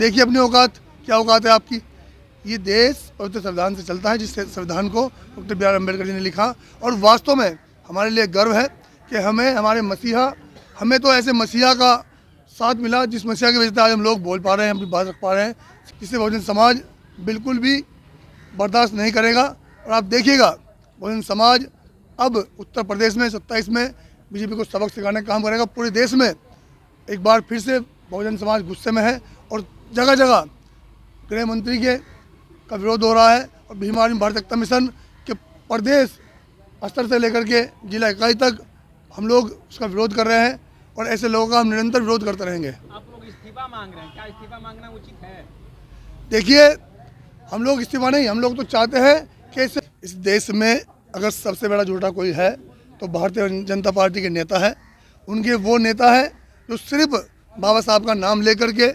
देखिए अपनी औकात, क्या औकात है आपकी। ये देश पवित्र संविधान से चलता है, जिस संविधान को doctor B are Ambedkar ji ने लिखा। और वास्तव में हमारे लिए गर्व है कि हमें हमारे मसीहा, हमें तो ऐसे मसीहा का साथ मिला जिस मसीहा की वजह से आज हम लोग बोल पा रहे हैं, अपनी बात रख पा रहे हैं, जिसे बहुजन समाज बिल्कुल भी बर्दाश्त नहीं करेगा। और आप देखिएगा बहुजन समाज अब उत्तर प्रदेश में 27 में बीजेपी को सबक सिखाने का काम करेगा। पूरे देश में एक बार फिर से बहुजन समाज गुस्से में है और जगह जगह गृह मंत्री के का विरोध हो रहा है। और भीम आर्मी भारत एकता मिशन के प्रदेश स्तर से लेकर के जिला इकाई तक हम लोग उसका विरोध कर रहे हैं और ऐसे लोगों का हम निरंतर विरोध करते रहेंगे। आप लोग इस्तीफा मांग रहे हैं, क्या इस्तीफा मांगना उचित है? देखिए हम लोग इस्तीफा नहीं, हम लोग तो चाहते हैं कि इस देश में अगर सबसे बड़ा झूठा कोई है तो भारतीय जनता पार्टी के नेता है। उनके वो नेता है जो सिर्फ बाबा साहब का नाम लेकर के,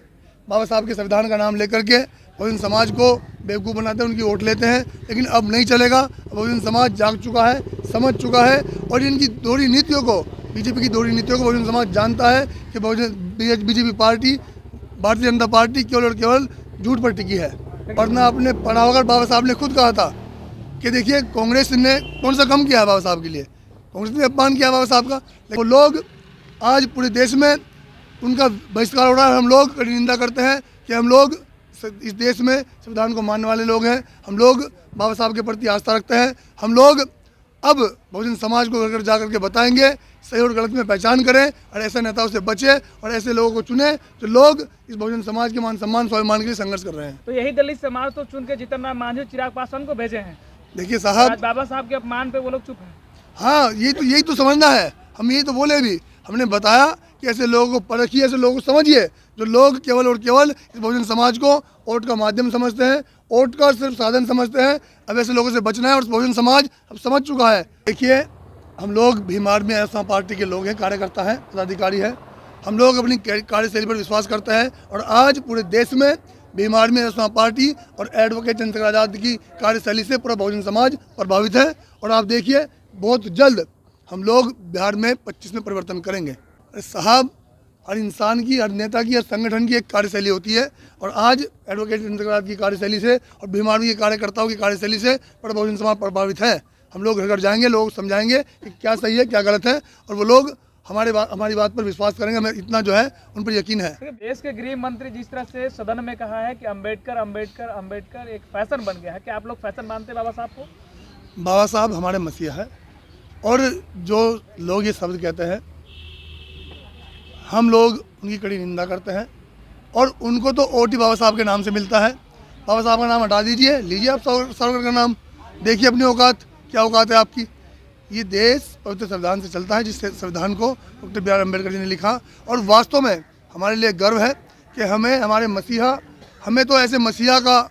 बाबा साहब के संविधान का नाम लेकर के बहुजन समाज को बेवकूफ़ बनाते हैं, उनकी वोट लेते हैं। लेकिन अब नहीं चलेगा। बहुजन समाज जाग चुका है, समझ चुका है और इनकी दोहरी नीतियों को, बीजेपी की दोहरी नीतियों को बहुजन समाज जानता है कि BJP party, Bharatiya Janata party केवल और केवल झूठ पर टिकी है। वरना आपने पढ़ा होगा, बाबा साहब ने खुद कहा था कि देखिए कांग्रेस ने कौन सा कम किया है बाबा साहब के लिए, कांग्रेस ने अपमान किया बाबा साहब का। वो लोग आज पूरे देश में उनका बहिष्कार हो रहा है। हम लोग कड़ी निंदा करते हैं कि हम लोग इस देश में संविधान को मानने वाले लोग हैं, हम लोग बाबा साहब के प्रति आस्था रखते हैं। हम लोग अब बहुजन समाज को घर घर जा करके बताएंगे, सही और गलत में पहचान करें और ऐसे नेताओं से बचे और ऐसे लोगों को चुने जो लोग इस बहुजन समाज के मान सम्मान स्वाभिमान के लिए संघर्ष कर रहे हैं। तो यही दलित समाज तो चुन के जीतन राम मांझी, चिराग पासवान को भेजे हैं। देखिए साहब, आज बाबा साहब के अपमान पे वो लोग चुप हैं। हाँ, यही तो समझना है। हम यही तो बोले भी, हमने बताया कि ऐसे लोगों को परखिए, ऐसे लोगों को समझिए जो लोग केवल और केवल इस बहुजन समाज को वोट का माध्यम समझते हैं, वोट का सिर्फ साधन समझते हैं। अब ऐसे लोगों से बचना है और बहुजन समाज अब समझ चुका है। देखिए हम लोग भीम आर्मी ऐसा पार्टी के लोग हैं, कार्यकर्ता हैं, पदाधिकारी हैं। हम लोग अपनी कार्यशैली पर विश्वास करते हैं और आज पूरे देश में भीम आर्मी ऐसा पार्टी और एडवोकेट चंद्रशेखर आज़ाद की कार्यशैली से पूरा बहुजन समाज प्रभावित है। और आप देखिए बहुत जल्द हम लोग बिहार में 25 में परिवर्तन करेंगे। अरे साहब, हर इंसान की, हर नेता की, हर संगठन की एक कार्यशैली होती है और आज एडवोकेट चंद्रशेखर आज़ाद की कार्यशैली से और भीम आर्मी के कार्यकर्ताओं की कार्यशैली से पूरा बहुजन समाज प्रभावित है। हम लोग घर घर जाएंगे, लोग समझाएंगे कि क्या सही है क्या गलत है और वो लोग हमारी बात पर विश्वास करेंगे। हमें इतना जो है उन पर यकीन है। देश के गृह मंत्री जिस तरह से सदन में कहा है कि अम्बेडकर अम्बेडकर अम्बेडकर एक फैशन बन गया है, क्या आप लोग फैशन मानते हैं बाबा साहब को? बाबा साहब हमारे मसीहा है और जो लोग ये शब्द कहते हैं हम लोग उनकी कड़ी निंदा करते हैं और उनको तो ओटी बाबा साहब के नाम से मिलता है। बाबा साहब का नाम हटा दीजिए, लीजिए आप सावरकर का नाम। देखिए अपनी औकात, क्या औकात है आपकी। ये देश पवित्र संविधान से चलता है, जिस संविधान को doctor B are Ambedkar ji ने लिखा। और वास्तव में हमारे लिए गर्व है कि हमें हमारे मसीहा, हमें तो ऐसे मसीहा का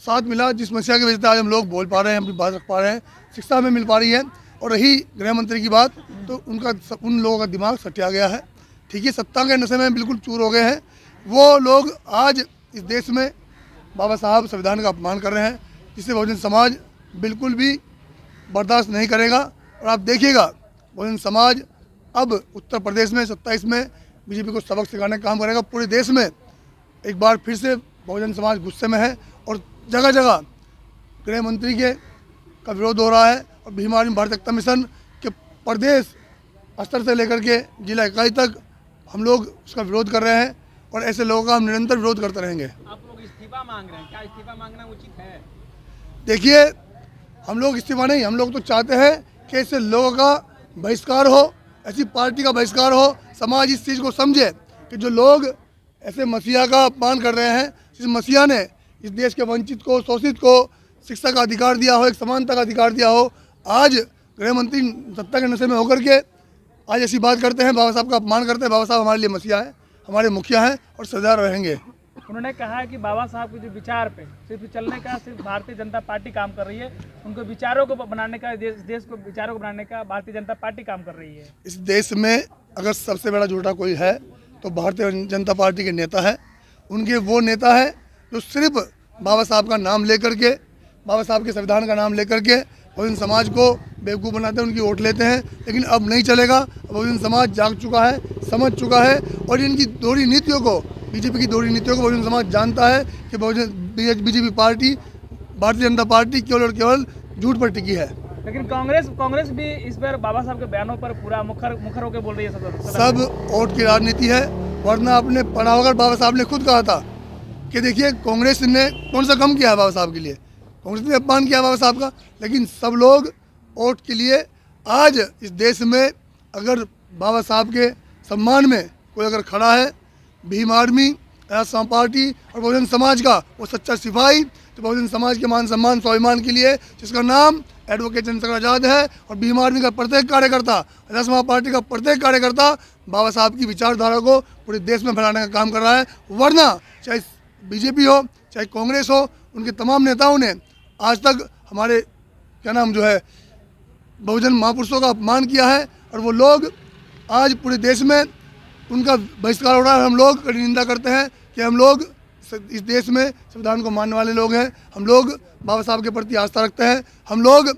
साथ मिला जिस मसीहा की वजह से आज हम लोग बोल पा रहे हैं, अपनी बात रख पा रहे हैं, शिक्षा हमें मिल पा रही है। और रही गृह मंत्री की बात, तो उन लोगों का दिमाग सटिया गया है। ठीक है, सत्ता के नशे में बिल्कुल चूर हो गए हैं। वो लोग आज इस देश में बाबा साहब संविधान का अपमान कर रहे हैं, जिससे बहुजन समाज बिल्कुल भी बर्दाश्त नहीं करेगा। और आप देखिएगा बहुजन समाज अब उत्तर प्रदेश में 27 में बीजेपी को सबक सिखाने का काम करेगा। पूरे देश में एक बार फिर से बहुजन समाज गुस्से में है और जगह जगह गृह मंत्री के का विरोध हो रहा है। और भीम आर्मी भारत एकता मिशन के प्रदेश स्तर से लेकर के जिला इकाई तक हम लोग उसका विरोध कर रहे हैं और ऐसे लोगों का हम निरंतर विरोध करते रहेंगे। आप लोग इस्तीफा मांग रहे हैं, क्या इस्तीफा मांगना उचित है? देखिए हम लोग इस्तीफा नहीं, हम लोग तो चाहते हैं कि ऐसे लोगों का बहिष्कार हो, ऐसी पार्टी का बहिष्कार हो। समाज इस चीज़ को समझे कि जो लोग ऐसे मसीहा का अपमान कर रहे हैं, जिस मसीहा ने इस देश के वंचित को, शोषित को शिक्षा का अधिकार दिया हो, एक समानता का अधिकार दिया हो, आज गृह मंत्री सत्ता के नशे में होकर के आज ऐसी बात करते हैं, बाबा साहब का अपमान करते हैं। बाबा साहब हमारे लिए मसीहा है, हमारे मुखिया हैं और सदा रहेंगे। उन्होंने कहा है कि बाबा साहब के जो विचार पे सिर्फ चलने का सिर्फ भारतीय जनता पार्टी काम कर रही है, उनको विचारों को बनाने का, देश को विचारों को बनाने का भारतीय जनता पार्टी काम कर रही है। इस देश में अगर सबसे बड़ा झूठा कोई है तो भारतीय जनता पार्टी के नेता है। उनके वो नेता है जो सिर्फ बाबा साहब का नाम लेकर के, बाबा साहब के संविधान का नाम लेकर के बहुजन समाज को बेवकूफ़ बनाते हैं, उनकी वोट लेते हैं। लेकिन अब नहीं चलेगा। बहुजन समाज जाग चुका है, समझ चुका है और इनकी दोहरी नीतियों को बीजेपी की दोहरी नीतियों को बहुजन समाज जानता है कि BJP party, Bharatiya Janata party केवल और केवल झूठ पर टिकी है। लेकिन कांग्रेस भी इस बार बाबा साहब के बयानों पर पूरा मुखर होकर बोल रही है। सब वोट की राजनीति है, वरना आपने पढ़ा होगा बाबा साहब ने खुद कहा था कि देखिए कांग्रेस ने कौन सा कम किया है बाबा साहब के लिए, कांग्रेस ने अपमान किया बाबा साहब का। लेकिन सब लोग वोट के लिए आज इस देश में अगर बाबा साहब के सम्मान में कोई अगर खड़ा है, भीम आर्मी, आसाम पार्टी और बहुजन समाज का वो सच्चा सिपाही, तो बहुजन समाज के मान सम्मान स्वाभिमान के लिए जिसका नाम एडवोकेट चंद्रशेखर आज़ाद है और भीम आर्मी का प्रत्येक कार्यकर्ता, आसाम पार्टी का प्रत्येक कार्यकर्ता बाबा साहब की विचारधारा को पूरे देश में फैलाने का काम कर रहा है। वरना चाहे बीजेपी हो चाहे कांग्रेस हो, उनके तमाम नेताओं ने आज तक हमारे क्या नाम जो है बहुजन महापुरुषों का अपमान किया है और वो लोग आज पूरे देश में उनका बहिष्कार हो रहा है। हम लोग कड़ी निंदा करते हैं कि हम लोग इस देश में संविधान को मानने वाले लोग हैं, हम लोग बाबा साहब के प्रति आस्था रखते हैं। हम लोग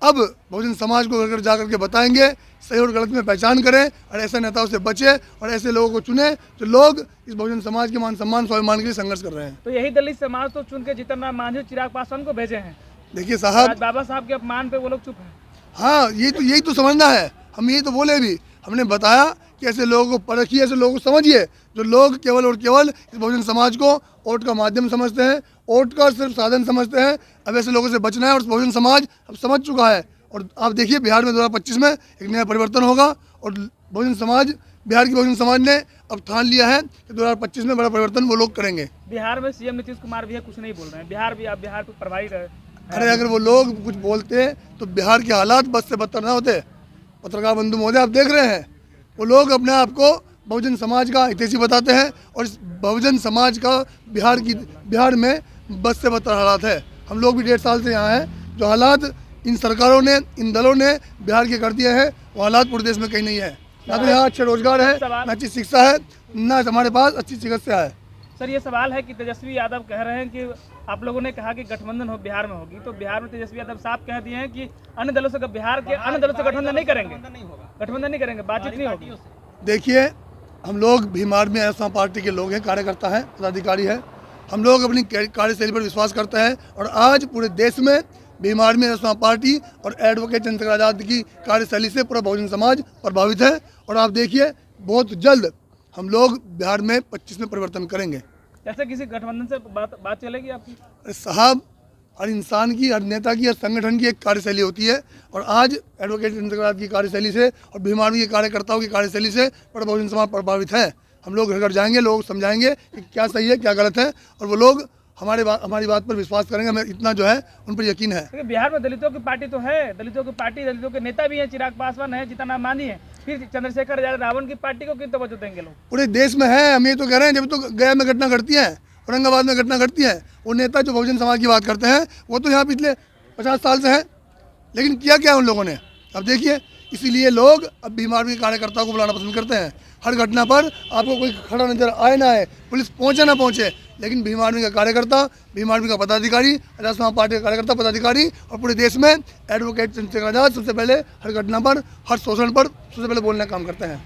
अब बहुजन समाज को घर घर जा करके बताएंगे, सही और गलत में पहचान करें और ऐसे नेताओं से बचें और ऐसे लोगों को चुने जो लोग इस बहुजन समाज के मान सम्मान स्वाभिमान के लिए संघर्ष कर रहे हैं। तो यही दलित समाज तो चुन के जीतन राम मांझी, चिराग पासवान को भेजे हैं। देखिए साहब, आज बाबा साहब के अपमान पे वो लोग चुप हैं। हाँ, यही तो समझना है, हम यही तो बोले भी, हमने बताया कि ऐसे लोगों को परखिए, ऐसे लोगों को समझिए जो लोग केवल और केवल इस बहुजन समाज को वोट का माध्यम समझते हैं, वोट का सिर्फ साधन समझते हैं। अब ऐसे लोगों से बचना है और बहुजन समाज अब समझ चुका है। और आप देखिए बिहार में 2025 में एक नया परिवर्तन होगा और बहुजन समाज, बिहार की बहुजन समाज ने अब ठान लिया है कि 2025 में बड़ा परिवर्तन वो लोग करेंगे। बिहार में सीएम नीतीश कुमार भी है, कुछ नहीं बोल रहे हैं। बिहार भी, आप बिहार पे प्रभावित है। अरे अगर वो लोग कुछ बोलते तो बिहार के हालात बद से बदतर ना होते। पत्रकार बंधु महोदय, आप देख रहे हैं वो लोग अपने आप को बहुजन समाज का हितैषी बताते हैं और इस बहुजन समाज का बिहार में बद से बदतर हालात है। हम लोग भी 1.5 साल से यहाँ हैं। जो हालात इन सरकारों ने, इन दलों ने बिहार के कर दिए हैं, वो हालात पूरे देश में कहीं नहीं है। ना तो यहाँ अच्छे रोजगार है, ना अच्छी शिक्षा है, ना हमारे पास अच्छी चिकित्सा है। सर, ये सवाल है कि तेजस्वी यादव कह रहे हैं कि आप लोगों ने कहा कि गठबंधन हो बिहार में होगी, तो बिहार में तेजस्वी यादव साफ कह दिए हैं कि अन्य दलों से, बिहार के अन्य दलों से गठबंधन नहीं करेंगे, बातचीत नहीं होगी। देखिए, हम लोग भीम आर्मी आसाम पार्टी के लोग हैं, कार्यकर्ता हैं, पदाधिकारी हैं। हम लोग अपनी कार्यशैली पर विश्वास करते हैं और आज पूरे देश में भीम आर्मी आसाम पार्टी और एडवोकेट चंद्रशेखर आज़ाद की कार्यशैली से पूरा बहुजन समाज प्रभावित है। और आप देखिए बहुत जल्द हम लोग बिहार में 25 में परिवर्तन करेंगे। ऐसे किसी गठबंधन से बात चलेगी आपकी? अरे साहब, हर इंसान की, हर नेता की, हर संगठन की एक कार्यशैली होती है और आज एडवोकेट चंद्रशेखर आज़ाद की कार्यशैली से और भीम आर्मी के कार्यकर्ताओं की कार्यशैली से पूरा बहुजन समाज प्रभावित है। हम लोग घर घर जाएंगे, लोग समझाएंगे कि क्या सही है क्या गलत है और वो लोग हमारी बात पर विश्वास करेंगे। हमें इतना जो है उन पर यकीन है। बिहार में दलितों की पार्टी तो है, दलितों की पार्टी, दलितों के नेता भी हैं, चिराग पासवान है, जीतन राम मांझी है, फिर चंद्रशेखर आज़ाद, रावण की पार्टी को क्यों तवज्जो देंगे लोग? पूरे देश में है। हम ये तो कह रहे हैं, जब तो गया में घटना घटती है, औरंगाबाद में घटना घटती है, वो नेता जो बहुजन समाज की बात करते हैं वो तो यहाँ पिछले 50 साल से हैं, लेकिन किया क्या उन लोगों ने? अब देखिए, इसीलिए लोग अब भीम आर्मी के कार्यकर्ताओं को बुलाना पसंद करते हैं। हर घटना पर आपको कोई खड़ा नजर आए ना आए, पुलिस पहुंचे ना पहुंचे, लेकिन भीम आर्मी का कार्यकर्ता, भीम आर्मी का पदाधिकारी, राष्ट्रीय पार्टी का कार्यकर्ता पदाधिकारी और पूरे देश में एडवोकेट चंद्रशेखर आज़ाद सबसे पहले हर घटना पर, हर शोषण पर सबसे पहले बोलने का काम करते हैं।